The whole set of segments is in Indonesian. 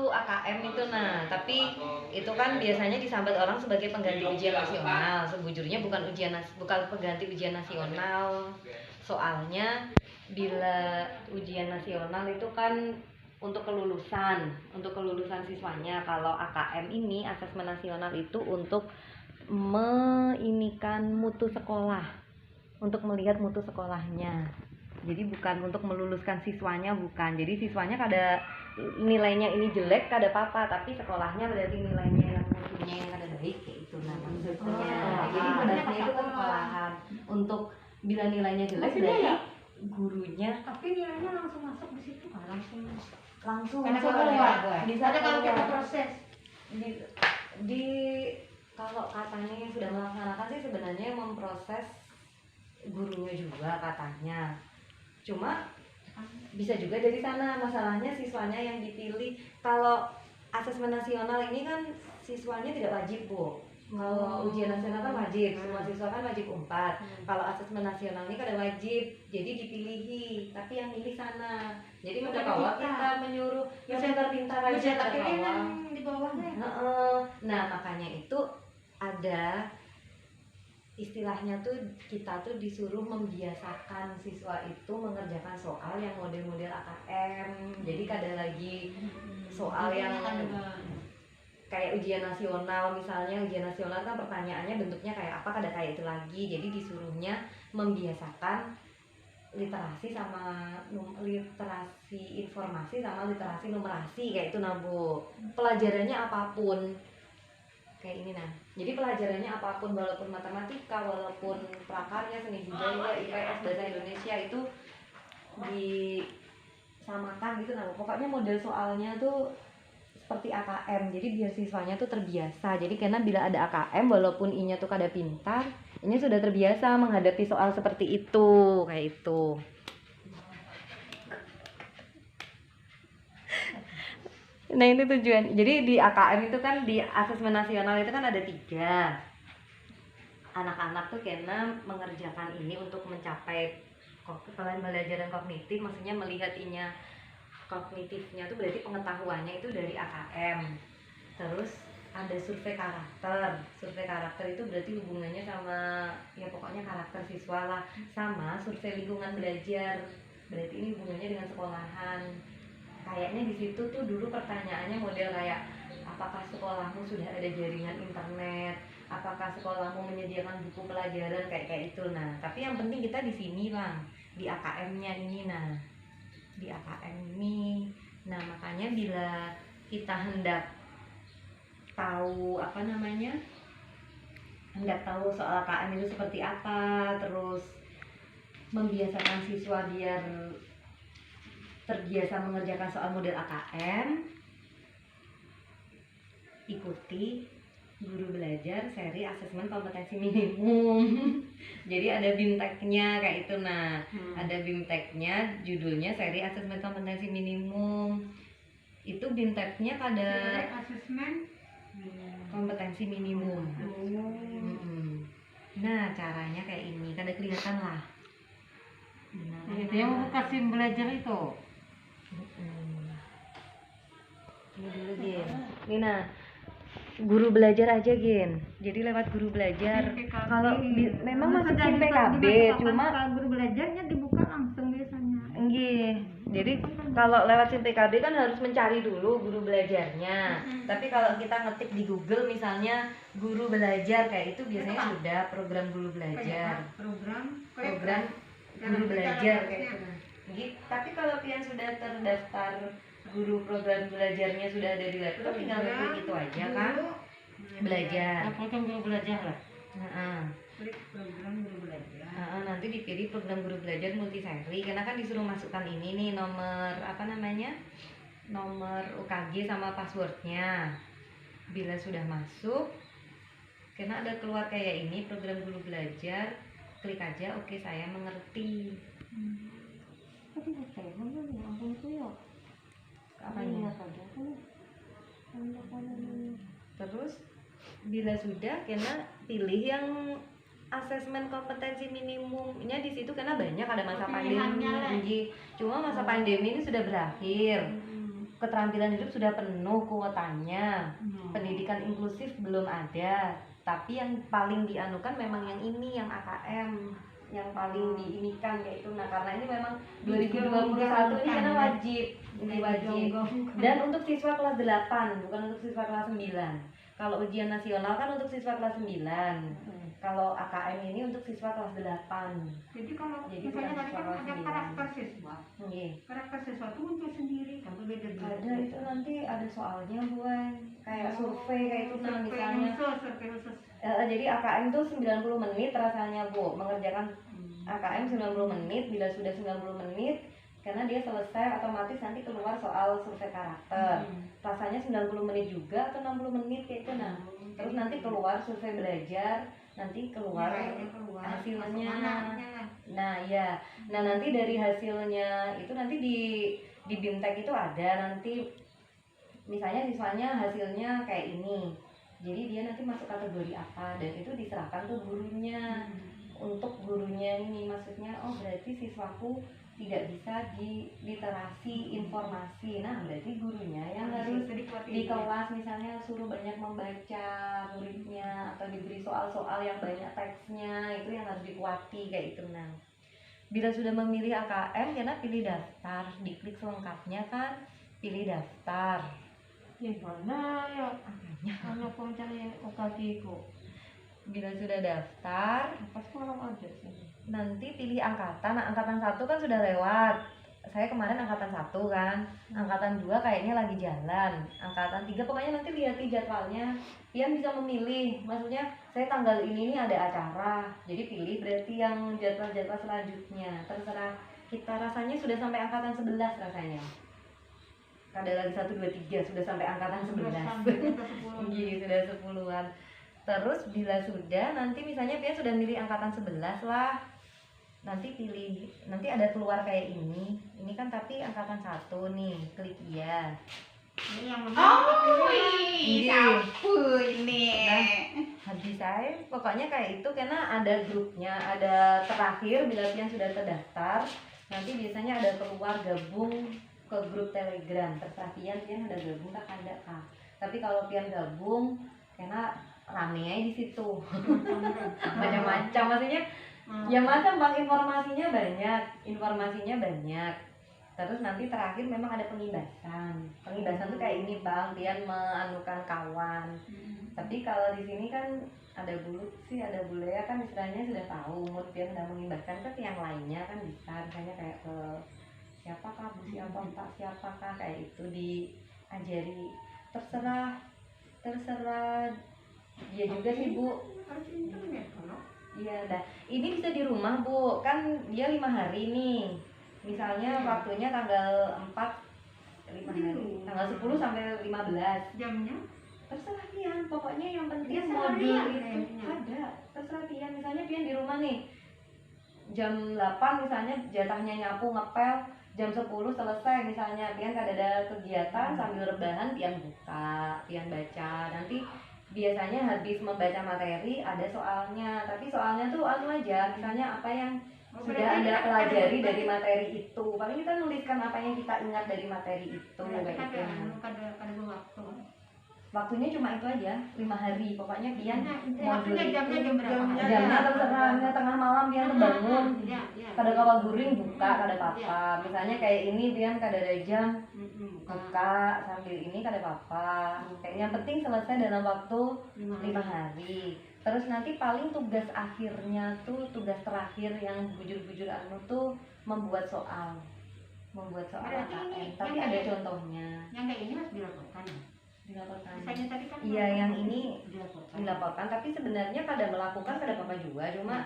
AKM itu. Nah, tapi itu kan biasanya disambat orang sebagai pengganti ujian nasional. Sebujurnya bukan pengganti ujian nasional. Soalnya bila ujian nasional itu kan untuk kelulusan siswanya. Kalau AKM ini asesmen nasional itu untuk mutu sekolah, untuk melihat mutu sekolahnya. Jadi bukan untuk meluluskan siswanya, bukan. Jadi siswanya kada nilainya ini jelek kada apa-apa, tapi sekolahnya berarti nilainya yang mutunya yang kada baik kayak itu maksudnya. Jadi pedasnya itu ke sekolahan. Untuk bila nilainya jelek berarti gurunya, tapi nilainya langsung masuk di situ kan, langsung keluar. Bisa kalau kita proses di kalau katanya yang sudah melaksanakan sih sebenarnya memproses gurunya juga katanya. Cuma bisa juga dari sana, masalahnya siswanya yang dipilih. Kalau asesmen nasional ini kan siswanya tidak wajib, Bu. Kalau ujian nasional kan wajib, semua siswa kan wajib 4. Kalau asesmen nasional ini kada wajib, jadi dipilihi, tapi yang pilih sana. Jadi mendakwah kita menyuruh yang pintar-pintar aja tapi di bawahnya. Nah, makanya itu ada istilahnya tuh, kita tuh disuruh membiasakan siswa itu mengerjakan soal yang model-model AKM. Jadi kada lagi soal yang kayak ujian nasional. Misalnya ujian nasional kan pertanyaannya bentuknya kayak apa, kada kayak itu lagi. Jadi disuruhnya membiasakan literasi sama literasi informasi sama literasi numerasi kayak itu, Bu. Pelajarannya apapun kayak ini. Nah, jadi pelajarannya apapun, walaupun matematika, walaupun prakarya, seni budaya, IPS, bahasa Indonesia, itu disamakan gitu. Nah, pokoknya model soalnya tuh seperti AKM. Jadi biar siswanya tuh terbiasa. Jadi karena bila ada AKM, walaupun inya tuh kada pintar, ini sudah terbiasa menghadapi soal seperti itu, kayak itu. Nah, ini tujuan. Jadi di AKM itu kan, di asesmen nasional itu kan ada 3. Anak-anak tuh kena mengerjakan ini untuk mencapai pembelajaran kognitif. Maksudnya melihat inya kognitifnya tuh berarti pengetahuannya itu dari AKM. Terus ada survei karakter. Survei karakter itu berarti hubungannya sama ya pokoknya karakter siswa lah. Sama survei lingkungan belajar. Berarti ini hubungannya dengan sekolahan. Kayaknya di situ tuh dulu pertanyaannya model kayak, apakah sekolahmu sudah ada jaringan internet, apakah sekolahmu menyediakan buku pelajaran, kayak itu. Nah, tapi yang penting kita di sini lah, di AKM-nya ini. Nah, di AKM ini, nah makanya bila kita hendak tahu hendak tahu soal AKM itu seperti apa, terus membiasakan siswa biar terbiasa mengerjakan soal model AKM, ikuti Guru Belajar seri asesmen kompetensi minimum. Jadi ada BIMTEK-nya kayak itu. Nah, ada BIMTEK-nya, judulnya seri asesmen kompetensi minimum. Itu BIMTEK-nya pada asesmen kompetensi minimum. Nah, caranya kayak ini, kada kelihatan lah. Itu yang kasih belajar itu. Ini dulu, Gin. Ini nah, Guru Belajar aja, Gin. Jadi lewat Guru Belajar. Kalau memang masukin PKB, cuma Guru Belajarnya dibuka langsung biasanya. Nggih. Jadi kalau lewat SIM PKB kan harus mencari dulu Guru Belajarnya. Tapi kalau kita ngetik di Google misalnya Guru Belajar kayak itu biasanya sudah program Guru Belajar. Program Guru Belajar kayak itu. Tapi kalau kalian sudah terdaftar guru program belajarnya sudah ada di laptop, tinggal klik itu aja kan, belajar. Program Guru Belajar lah. Klik program Guru Belajar. Nanti dipilih program Guru Belajar multiseri, karena kan disuruh masukkan ini nih nomor nomor UKG sama passwordnya. Bila sudah masuk, karena ada keluar kayak ini program Guru Belajar, klik aja oke saya mengerti. Tapi saya belum ampun tuh ya. Apanya? Terus bila sudah kena pilih yang asesmen kompetensi minimumnya di situ, karena banyak ada masa pandemi. Cuma masa pandemi ini sudah berakhir. keterampilan hidup sudah penuh kuotanya, pendidikan inklusif belum ada, tapi yang paling dianukan memang yang ini, yang AKM, yang paling diinikan kayak itu. Nah karena ini memang 2021 ini karena wajib, ini wajib. Dan untuk siswa kelas 8, bukan untuk siswa kelas 9. Kalau ujian nasional kan untuk siswa kelas 9. Kalau AKM ini untuk siswa kelas 8. Jadi kalau Jadi misalnya bukan tadi kan siswa ada kelas karakter siswa, Iya. karakter siswa itu muncul sendiri kan berbeda-beda. Ada itu nanti ada soalnya buat kayak survei kayak itu nah misalnya. Survei khusus. Jadi AKM tuh 90 menit rasanya Bu, mengerjakan AKM 90 menit, bila sudah 90 menit karena dia selesai otomatis nanti keluar soal survei karakter. Rasanya 90 menit juga atau 60 menit kayak itu nah. Terus nanti keluar survei belajar, nanti keluar hasilnya. Nah ya, nah nanti dari hasilnya itu nanti di BIMTEK itu ada nanti misalnya siswanya hasilnya kayak ini, jadi dia nanti masuk kategori apa dan itu diserahkan ke gurunya. Untuk gurunya ini maksudnya oh berarti siswaku tidak bisa di literasi informasi, nah berarti gurunya yang harus di kelas misalnya suruh banyak membaca muridnya atau diberi soal-soal yang banyak teksnya, itu yang harus dikuati kayak itu. Nah bila sudah memilih AKM karena pilih daftar, diklik selengkapnya kan pilih daftar. Ya mana ya hanya perencanaan UKT kok. Bila sudah daftar Apa sekarang ada sih? nanti pilih angkatan. Nah, angkatan 1 kan sudah lewat, saya kemarin angkatan 1 kan, angkatan 2 kayaknya lagi jalan, angkatan 3 pokoknya nanti lihat di jadwalnya, Pian bisa memilih, maksudnya saya tanggal ini ada acara, jadi pilih berarti yang jadwal-jadwal selanjutnya, terserah kita. Rasanya sudah sampai angkatan 11 rasanya, ada lagi 1, 2, 3 sudah sampai angkatan 11. Iya sudah 10-an. Terus bila sudah nanti misalnya Pian sudah milih angkatan 11 lah, nanti pilih, nanti ada keluar kayak ini kan tapi angkatan 1 nih, klik iya. Ini yang Iya. ini. Nah, habis saya pokoknya kayak itu karena ada grupnya, ada terakhir bila Pian sudah terdaftar nanti biasanya ada keluar gabung ke grup Telegram, terserah Pian ada gabung tak ada kak. Tapi kalau Pian gabung karena rame aja di situ macam-macam, maksudnya ya macam bang, informasinya banyak. Terus nanti terakhir memang ada pengibasan tuh kayak ini bang, Pian meanukan kawan. Tapi kalau di sini kan ada bule ya kan istilahnya sudah tahu umur Pian udah mengibaskan ke yang lainnya kan bisa, misalnya kayak ke siapakah bu siapakah kayak itu diajari, terserah dia juga sih bu. Iya dah, ini bisa di rumah bu, kan dia 5 hari nih, misalnya waktunya tanggal 4 5 hari, tanggal 10 sampai 15. Jamnya Terserah Pian, pokoknya yang penting Dia modul seharian itu kayaknya. ada. Terserah Pian, misalnya Pian di rumah nih jam 8 misalnya jatahnya nyapu ngepel, jam 10 selesai misalnya Pian ada kegiatan sambil rebahan Pian buka, Pian baca. Nanti biasanya habis membaca materi ada soalnya, tapi soalnya tuh anu aja, misalnya apa yang sudah Anda pelajari dari materi itu. Paling kita nuliskan apa yang kita ingat dari materi itu kayak gitu. Ada waktu. Waktunya cuma itu aja, 5 hari. Pokoknya Pian modul Maksudnya jamnya jam berapa? jamnya terserah, tengah malam Pian terbangun. Iya. Kada kawa guring buka, kada apa-apa. Misalnya kayak ini Pian kada ada jam buka sambil ini kada apa-apa. Kayak yang penting selesai dalam waktu 5 hari. Terus nanti paling tugas akhirnya tuh, tugas terakhir yang bujur-bujur anu tuh membuat soal Berarti AKM. ini Tapi yang ada kayak- contohnya. Yang kayak ini harus dilaporkan. Dilaporkan. Misalnya tadi kan Iya, yang ini dilaporkan. Tapi sebenarnya pada melakukan kada apa-apa juga, cuma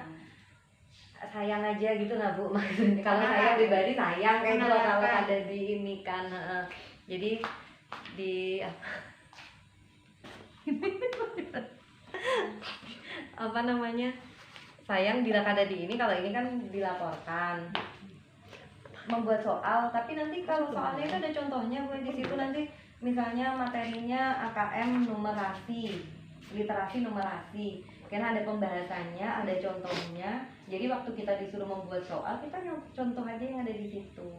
sayang aja gitu nah bu, maksudnya kalau saya pribadi sayang kayak itu kalau ada di ini kan. Jadi di apa namanya, sayang bila kada di ini, kalau ini kan dilaporkan membuat soal. Tapi nanti kalau soalnya itu ada contohnya bu, di situ nanti misalnya materinya AKM numerasi, literasi numerasi, karena ada pembahasannya, ada contohnya. Jadi waktu kita disuruh membuat soal, kita contoh aja yang ada di situ.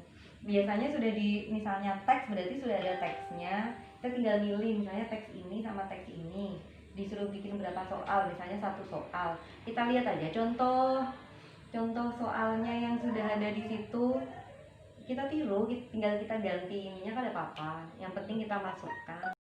biasanya sudah di misalnya teks berarti sudah ada teksnya, kita tinggal milih misalnya teks ini sama teks ini, disuruh bikin berapa soal, misalnya satu soal, kita lihat aja contoh soalnya yang sudah ada di situ, kita tiru, tinggal kita ganti ininya kan ada apa-apa, yang penting kita masukkan